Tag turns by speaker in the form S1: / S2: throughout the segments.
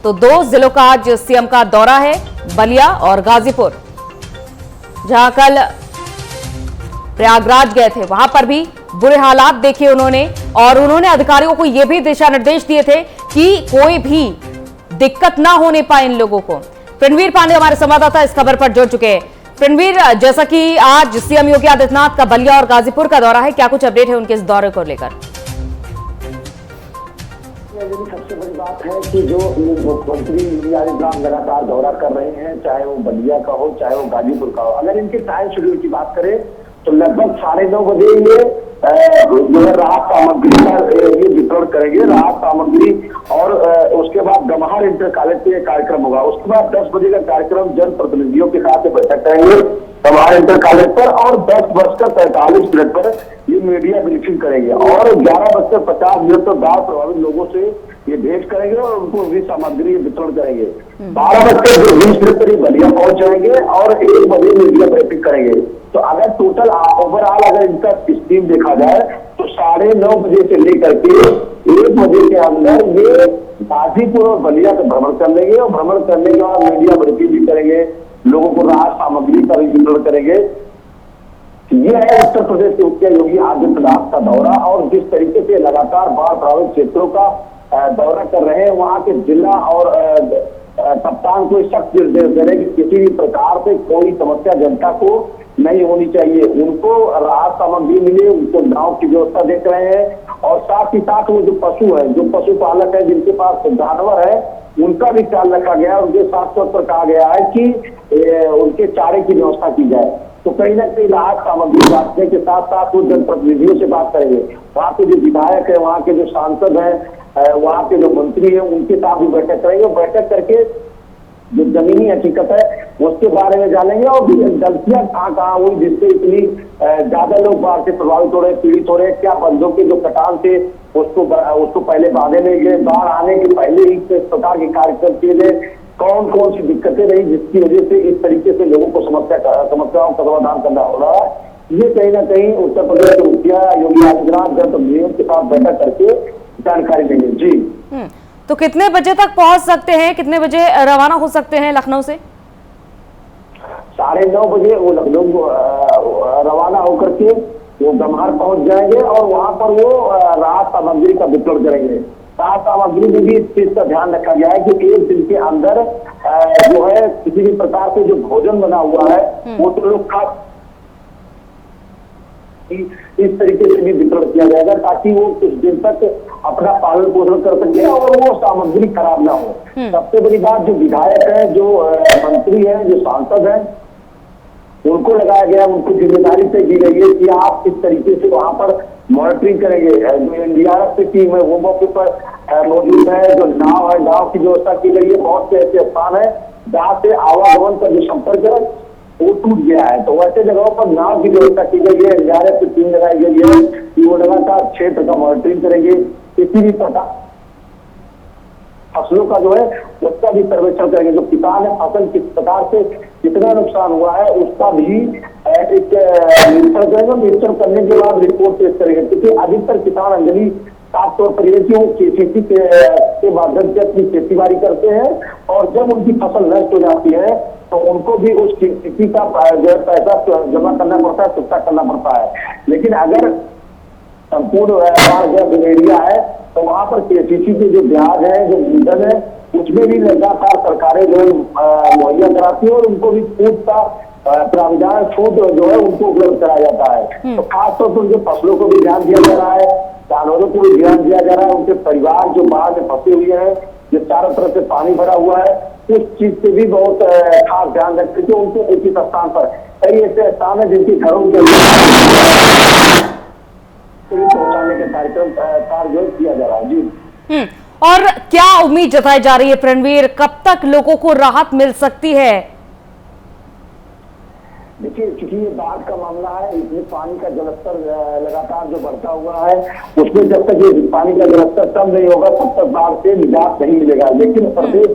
S1: तो दो जिलों का आज सीएम का दौरा है, बलिया और गाजीपुर। जहां कल प्रयागराज गए थे, वहां पर भी बुरे हालात देखे उन्होंने और उन्होंने अधिकारियों को यह भी दिशा निर्देश दिए थे कि कोई भी दिक्कत ना होने पाए इन लोगों को। प्रणवीर पांडे हमारे संवाददाता इस खबर पर जुड़ चुके हैं। प्रणवीर, जैसा कि आज सीएम योगी आदित्यनाथ का बलिया और गाजीपुर का दौरा है, क्या कुछ अपडेट है उनके इस दौरे को लेकर?
S2: सबसे बड़ी बात है कि जो मुख्यमंत्री योगी आदित्यनाथ लगातार दौरा कर रहे हैं, चाहे वो बलिया का हो चाहे वो गाजीपुर का हो। अगर इनके टाइम शेड्यूल की बात करें तो लगभग 9:30 बजे ये जो है राहत सामग्री का ये वितरण करेंगे, राहत सामग्री। और उसके बाद गम्हार इंटर कॉलेज पे कार्यक्रम होगा। उसके बाद 10 बजे का कार्यक्रम जन प्रतिनिधियों के साथ बैठक करेंगे गम्हार इंटर कॉलेज पर, और 10:45 पर ये मीडिया ब्रीफिंग करेंगे। और 11:50 पर बाढ़ प्रभावित लोगों से ये भेंट करेंगे और उनको भी सामग्री वितरण करेंगे। 12:20 पर बलिया पहुंच जाएंगे और 1 बजे मीडिया ब्रीफिंग करेंगे। तो अगर टोटल ओवरऑल अगर इनका स्कीम देखा जाए तो 9:30 बजे से लेकर के 1 बजे के अंदर ये गाजीपुर और बलिया का भ्रमण कर लेंगे, और भ्रमण करने के बाद मीडिया ब्रीफिंग भी करेंगे, लोगों को राहत सामग्री का भी वितरण करेंगे। यह है उत्तर प्रदेश के मुख्य योगी आदित्यनाथ का दौरा। और जिस तरीके से लगातार बाढ़ प्रभावित क्षेत्रों का दौरा कर रहे हैं, वहां के जिला और कप्तान को सख्त निर्देश दे रहे हैं कि किसी भी प्रकार से कोई समस्या जनता को नहीं होनी चाहिए, उनको राहत सामग्री मिले, उनको नाव की व्यवस्था देख रहे हैं। और साथ ही साथ वो जो पशु है, जो पशुपालक है, जिनके पास जानवर है, उनका भी ख्याल रखा गया है। उनके साथ पर कहा गया है कि उनके चारे की व्यवस्था की जाए। तो कहीं ना कहीं राहत सामग्री बांटने के साथ साथ वो जनप्रतिनिधियों से बात करेंगे। वहाँ के जो विधायक है, वहाँ के जो सांसद है, वहाँ के जो मंत्री है, उनके साथ भी बैठक करेंगे। बैठक करके जो जमीनी हकीकत है उसके बारे में जानेंगे और गलतियां कहाँ हुई जिससे इतनी ज्यादा लोग बाढ़ से प्रभावित हो रहे, पीड़ित हो रहे। क्या बंधों के जो कटान थे उसको पहले बांधे नहीं गए, बाढ़ आने के पहले ही इस प्रकार के कार्यक्रम किए गए, कौन कौन सी दिक्कतें रही जिसकी वजह से इस तरीके से लोगों को समस्याओं का समाधान करना हो रहा है। ये कहीं ना कहीं उत्तर प्रदेश के मुखिया योगी आदित्यनाथ जनप्रतिनिधियों के साथ बैठक करके जानकारी देंगे। जी,
S1: तो कितने बजे तक पहुंच सकते हैं, कितने बजे रवाना हो सकते हैं लखनऊ से?
S2: 9:30 बजे वो लखनऊ रवाना होकर के वो गम्हार पहुंच जाएंगे और वहां पर वो राहत सामग्री का वितरण करेंगे। राहत सामग्री में भी इस चीज का ध्यान रखा गया है कि 1 दिन के अंदर जो है किसी भी प्रकार से जो भोजन बना हुआ है वो तो लोग खा, इस तरीके से भी वितरण किया जाएगा ताकि वो कुछ दिन तक अपना पालन पोषण कर सके और वो सामग्री खराब ना हो। सबसे बड़ी बात, जो विधायक है, जो मंत्री है, जो सांसद है, उनको लगाया गया, उनको जिम्मेदारी से दी गई है कि आप इस तरीके से वहां पर मॉनिटरिंग करेंगे। जो एनडीआरएफ की टीम है वो मौके पर मौजूद है, जो नाव है, नाव की व्यवस्था की गई है। बहुत से ऐसे स्थान है जहाँ से आवागमन का जो संपर्क है वो टूट गया है, तो वैसे जगहों पर नाव की व्यवस्था की गई है, एनडीआरएफ की टीम लगाई गई है कि वो लगातार क्षेत्र का मॉनिटरिंग करेंगे। किसी भी प्रकार फसलों का जो है उसका भी सर्वेक्षण करेंगे। जो किसान है, फसल किस प्रकार से कितना नुकसान हुआ है उसका भी एक निरीक्षण करेंगे। निरीक्षण करने के बाद रिपोर्ट पेश करेंगे, क्योंकि अधिकतर किसान अंजलि साफ तौर पर ये कि वो केसीसी के माध्यम से अपनी खेती बाड़ी करते हैं और जब उनकी फसल नष्ट हो जाती है तो उनको भी उस खेती का जो है पैसा जमा करना पड़ता है, चुकता करना पड़ता है। लेकिन अगर संपूर्ण एरिया है तो वहां पर केसीसी के जो ब्याज है, जो ईंधन है, उसमें भी लगातार सरकारें जो है मुहैया कराती है और उनको भी छूट का प्रावधान, छूट जो है उनको उपलब्ध कराया जाता है। तो खासतौर पर उनके फसलों को भी ध्यान दिया जा रहा है, जानवरों को भी ध्यान दिया जा रहा है। उनके परिवार जो बाढ़ में फंसे हुए हैं, जो चारों तरफ से पानी भरा हुआ है, उस चीज से भी बहुत खास ध्यान रखते हैं। उनको उचित स्थान पर कई ऐसे स्थान है जिनके घरों के पहुंचाने का कार्यक्रम कार्य किया जा रहा है। जी,
S1: और क्या उम्मीद जताई जा रही है प्रणवीर, कब तक लोगों को राहत मिल सकती है?
S2: देखिए, क्योंकि ये बाढ़ का मामला है, इसमें पानी का जलस्तर लगातार जो बढ़ता हुआ है, उसमें जब तक ये पानी का जलस्तर कम नहीं होगा तब तक बाढ़ से निजात नहीं मिलेगा। लेकिन प्रदेश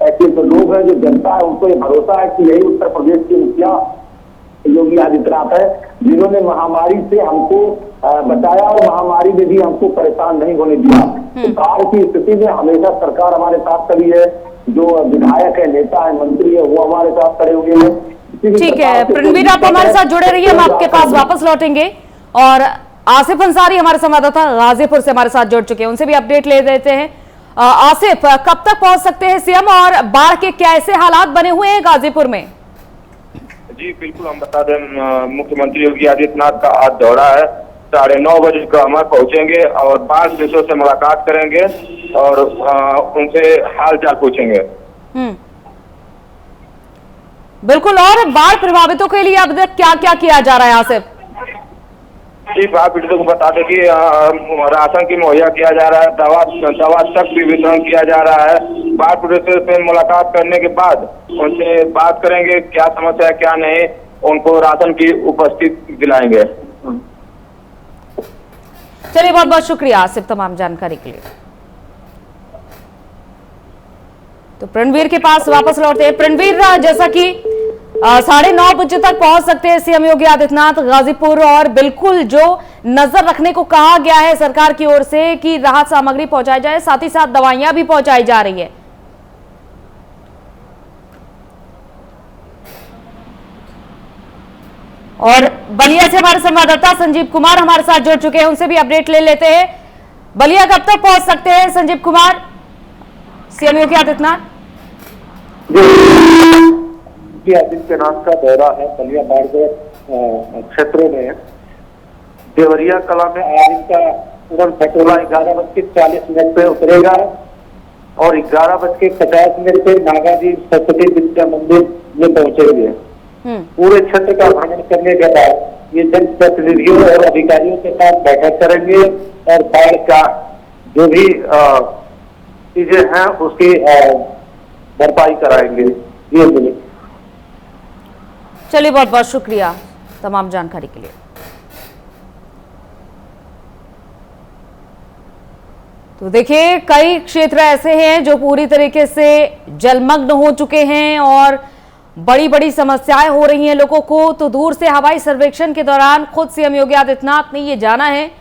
S2: के जो लोग हैं, जो जनता है, उनको ये भरोसा है कि यही उत्तर प्रदेश के मुखिया योगी आदित्यनाथ है जिन्होंने महामारी से हमको बचाया और महामारी में भी हमको परेशान नहीं होने दिया। तो बाढ़ की स्थिति में हमेशा सरकार हमारे साथ खड़ी है, जो विधायक है, नेता है, मंत्री है, वो हमारे साथ खड़े हुए हैं।
S1: ठीक है प्रणवीर, आप हमारे साथ जुड़े रहिए, हम आपके पास वापस लौटेंगे। और आसिफ अंसारी हमारे संवाददाता गाजीपुर से हमारे साथ जुड़ चुके हैं, उनसे भी अपडेट ले देते हैं। आसिफ, कब तक पहुंच सकते हैं सीएम और बाढ़ के कैसे हालात बने हुए हैं गाजीपुर में?
S3: जी बिल्कुल, हम बता दें मुख्यमंत्री योगी आदित्यनाथ का आज दौरा है। 9:30 बजे का हम पहुंचेंगे और बाढ़ पीड़ितों से मुलाकात करेंगे और उनसे हाल चाल पूछेंगे।
S1: बिल्कुल, और बाढ़ प्रभावितों के लिए अब तक क्या क्या किया जा रहा है आसिफ?
S3: जी, बाढ़ पीड़ितों को बता दें कि राशन की मुहैया किया जा रहा है, दवा तक भी वितरण किया जा रहा है। बाढ़ पीड़ितों से मुलाकात करने के बाद उनसे बात करेंगे, क्या समस्या है क्या नहीं, उनको राशन की उपस्थिति दिलाएंगे।
S1: चलिए, बहुत बहुत शुक्रिया आसिफ तमाम जानकारी के लिए। तो प्रणवीर के पास वापस लौटते हैं। प्रणवीर, जैसा कि 9:30 बजे तक पहुंच सकते हैं सीएम योगी आदित्यनाथ गाजीपुर, और बिल्कुल जो नजर रखने को कहा गया है सरकार की ओर से कि राहत सामग्री पहुंचाई जाए, साथ ही साथ दवाइयां भी पहुंचाई जा रही है। और बलिया से हमारे संवाददाता संजीव कुमार हमारे साथ जुड़ चुके हैं, उनसे भी अपडेट ले लेते हैं। बलिया, कब तक पहुंच सकते हैं संजीव कुमार सीएम योगी आदित्यनाथ?
S4: आदित्यनाथ का दौरा है बलिया बाढ़ क्षेत्रों में। देवरिया कला में आज इनका उड़न खटोला 11:40 पे उतरेगा और 11:50 पे नागाजी सरस्वती विद्या मंदिर में पहुंचेंगे। पूरे क्षेत्र का भ्रमण करने के बाद ये जनप्रतिनिधियों और अधिकारियों के साथ बैठक करेंगे और बाढ़ का जो भी चीजें हैं उसकी भरपाई कराएंगे। ये मिले।
S1: चलिए, बहुत बहुत शुक्रिया तमाम जानकारी के लिए। तो देखिए, कई क्षेत्र ऐसे हैं जो पूरी तरीके से जलमग्न हो चुके हैं और बड़ी बड़ी समस्याएं हो रही हैं लोगों को। तो दूर से हवाई सर्वेक्षण के दौरान खुद सीएम योगी आदित्यनाथ ने ये जाना है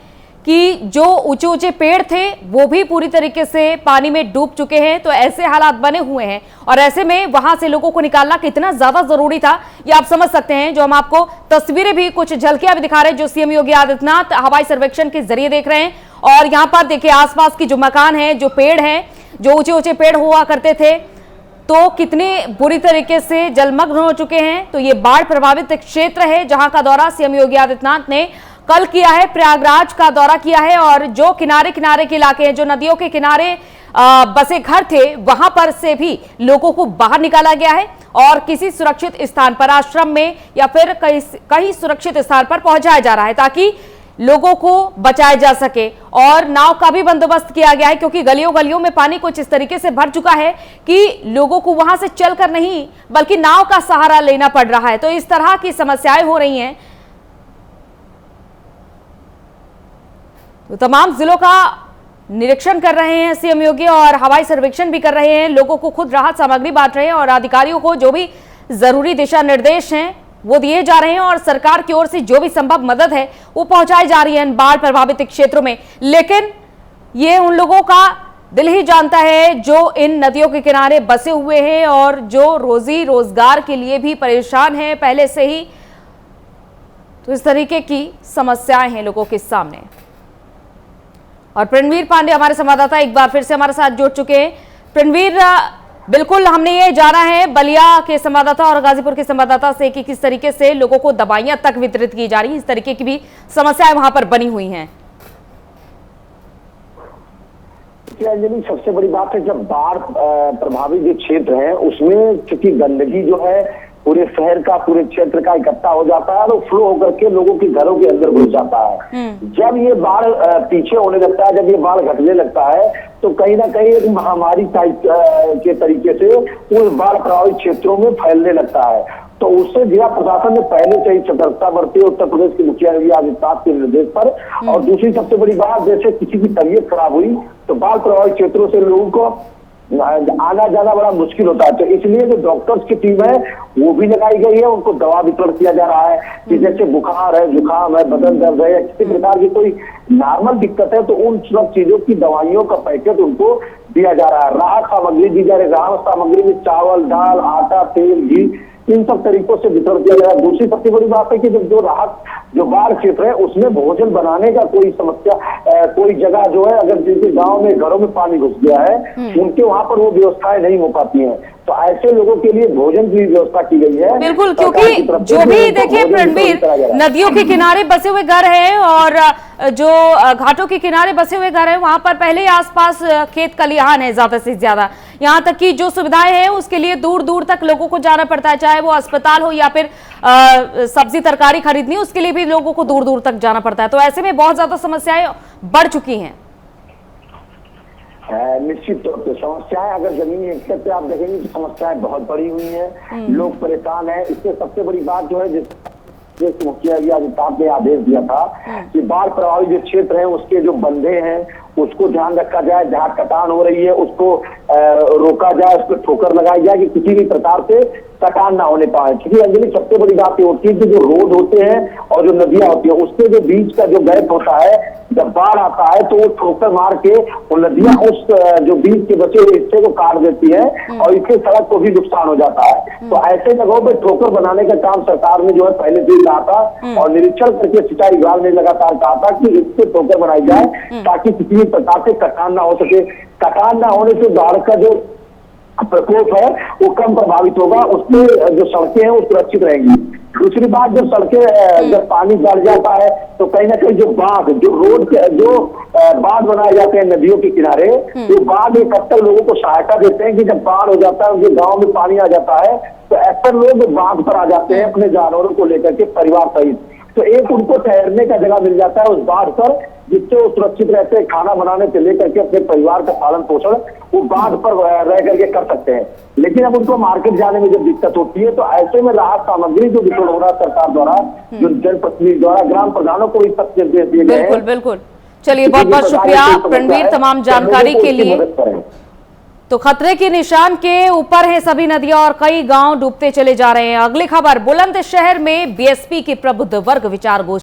S1: कि जो ऊंचे ऊंचे पेड़ थे वो भी पूरी तरीके से पानी में डूब चुके हैं। तो ऐसे हालात बने हुए हैं और ऐसे में वहां से लोगों को निकालना कितना ज्यादा जरूरी था ये आप समझ सकते हैं। जो हम आपको तस्वीरें भी, कुछ झलकियां भी दिखा रहे हैं जो सीएम योगी आदित्यनाथ हवाई सर्वेक्षण के जरिए देख रहे हैं। और यहाँ पर देखिए, आसपास की जो मकान है, जो पेड़ हैं, जो ऊंचे ऊंचे पेड़ हुआ करते थे, तो कितने बुरी तरीके से जलमग्न हो चुके हैं। तो ये बाढ़ प्रभावित क्षेत्र है जहां का दौरा सीएम योगी आदित्यनाथ ने कल किया है। प्रयागराज का दौरा किया है और जो किनारे किनारे के इलाके हैं, जो नदियों के किनारे बसे घर थे, वहां पर से भी लोगों को बाहर निकाला गया है और किसी सुरक्षित स्थान पर, आश्रम में या फिर कहीं सुरक्षित स्थान पर पहुंचाया जा रहा है ताकि लोगों को बचाया जा सके। और नाव का भी बंदोबस्त किया गया है क्योंकि गलियों गलियों में पानी कुछ इस तरीके से भर चुका है कि लोगों को वहां से चलकर नहीं बल्कि नाव का सहारा लेना पड़ रहा है। तो इस तरह की समस्याएं हो रही हैं। तो तमाम जिलों का निरीक्षण कर रहे हैं सीएम योगी और हवाई सर्वेक्षण भी कर रहे हैं, लोगों को खुद राहत सामग्री बांट रहे हैं और अधिकारियों को जो भी जरूरी दिशा निर्देश हैं वो दिए जा रहे हैं और सरकार की ओर से जो भी संभव मदद है वो पहुंचाई जा रही है इन बाढ़ प्रभावित क्षेत्रों में। लेकिन ये उन लोगों का दिल ही जानता है जो इन नदियों के किनारे बसे हुए हैं और जो रोजी रोजगार के लिए भी परेशान हैं पहले से ही। तो इस तरीके की समस्याएं हैं लोगों के सामने। और प्रणवीर पांडे हमारे संवाददाता एक बार फिर से हमारे साथ जुड़ चुके हैं। प्रणवीर, बिल्कुल हमने ये जाना है बलिया के संवाददाता और गाजीपुर के संवाददाता से कि किस तरीके से लोगों को दवाइयां तक वितरित की जा रही है, इस तरीके की भी समस्याएं वहां पर बनी हुई हैं।
S2: अंजलि, सबसे बड़ी बात है जब बाढ़ प्रभावित जो क्षेत्र है उसमें क्योंकि गंदगी जो है पूरे शहर का, पूरे क्षेत्र का इकट्ठा हो जाता है और फ्लो होकर के लोगों के घरों के अंदर घुस जाता है। जब ये बाढ़ पीछे होने लगता है, जब ये बाढ़ घटने लगता है तो कहीं ना कहीं एक महामारी टाइप के तरीके से उस बाढ़ प्रभावित क्षेत्रों में फैलने लगता है। तो उससे जिला प्रशासन ने पहले से ही सतर्कता बरती उत्तर प्रदेश के मुखिया योगी आदित्यनाथ के निर्देश पर। और दूसरी सबसे बड़ी बात, जैसे किसी की तबीयत खराब हुई तो बाढ़ प्रभावित क्षेत्रों से लोगों को आना जाना बड़ा मुश्किल होता है। तो इसलिए जो डॉक्टर्स की टीम है वो भी लगाई गई है, उनको दवा वितरण किया जा रहा है कि जैसे बुखार है, जुकाम है, बदन दर्द है या किसी प्रकार की कोई नॉर्मल दिक्कत है तो उन सब चीजों की दवाइयों का पैकेट उनको दिया जा रहा है। राहत सामग्री दी जा रही है। राहत सामग्री में चावल, दाल, आटा, तेल, घी, इन सब तरीकों से वितरण किया जा रहा है। दूसरी सबसे बड़ी बात है कि जो राहत जो बाढ़ क्षेत्र है उसमें भोजन बनाने का कोई समस्या, कोई जगह जो है अगर जिनके गांव में घरों में पानी घुस गया है उनके वहां पर वो व्यवस्थाएं नहीं हो पाती हैं, तो ऐसे लोगों के लिए भोजन की व्यवस्था की गई है।
S1: बिल्कुल, क्योंकि जो भी देखिए रणवीर, नदियों के किनारे बसे हुए घर हैं और जो घाटों के किनारे बसे हुए घर हैं वहां पर पहले ही आसपास खेत खलिहान है ज्यादा से ज्यादा। यहाँ तक कि जो सुविधाएं हैं उसके लिए दूर दूर तक लोगों को जाना पड़ता है, चाहे वो अस्पताल हो या फिर सब्जी तरकारी खरीदनी, उसके लिए भी लोगों को दूर दूर तक जाना पड़ता है। तो ऐसे में बहुत ज्यादा समस्याएं बढ़ चुकी हैं।
S2: निश्चित तौर पर समस्याएं अगर जमीनी स्तर पे आप देखेंगे तो समस्याएं बहुत बड़ी हुई हैं, लोग परेशान हैं। इससे सबसे बड़ी बात जो है जिस मुखिया साहब ने आदेश दिया था कि बाढ़ प्रभावित जो क्षेत्र है उसके जो बंधे हैं उसको ध्यान रखा जाए, जहाँ कटान हो रही है उसको रोका जाए, उस पर ठोकर लगाई जाए कि किसी भी प्रकार से कटान ना होने पाए। क्योंकि अंजलि सबसे बड़ी बात ये होती है कि जो रोड होते हैं और जो नदियां होती है उसके जो बीच का जो गैप होता है, जब बाढ़ आता है तो वो ठोकर मार के वो नदियां उस जो बीच के बचे हुए हिस्से को काट देती है और इससे सड़क को भी नुकसान हो जाता है। तो ऐसे जगहों पर ठोकर बनाने का काम सरकार ने जो है पहले से ही कहा था और निरीक्षण करके सिंचाई विभाग ने लगातार कहा था कि इससे ठोकर बनाई जाए ताकि किसी भी प्रकार से कटान ना हो सके। कटान ना होने से बाढ़ का जो प्रकोप है वो कम प्रभावित होगा, उसमें जो सड़कें हैं वो सुरक्षित रहेंगी। दूसरी बात, जब सड़कें जब पानी बढ़ जाता है तो कहीं ना कहीं जो बांध, जो रोड के जो बांध बनाए जाते हैं नदियों के किनारे, वो बांध एक हद तक लोगों को सहायता देते हैं कि जब बाढ़ हो जाता है, उनके गाँव में पानी आ जाता है तो अक्सर लोग बांध पर आ जाते हैं अपने जानवरों को लेकर के परिवार सहित। तो एक उनको ठहरने का जगह मिल जाता है उस बाढ़ पर, जिससे वो सुरक्षित रहते हैं, खाना बनाने से लेकर के अपने परिवार का पालन पोषण वो बाढ़ पर रह करके कर सकते हैं। लेकिन अब उनको मार्केट जाने में जब दिक्कत होती है तो ऐसे में राहत सामग्री जो वितरण हो रहा है सरकार द्वारा, जो जनप्रतिनिधि द्वारा, ग्राम प्रधानों को भी सख्त निर्देश दिए गए हैं।
S1: बिल्कुल बिल्कुल, चलिए बहुत बहुत शुक्रिया रणवीर तमाम जानकारी के लिए। तो खतरे के निशान के ऊपर है सभी नदियां और कई गांव डूबते चले जा रहे हैं। अगली खबर, बुलंदशहर में बीएसपी के प्रबुद्ध वर्ग विचार गोष्ठी।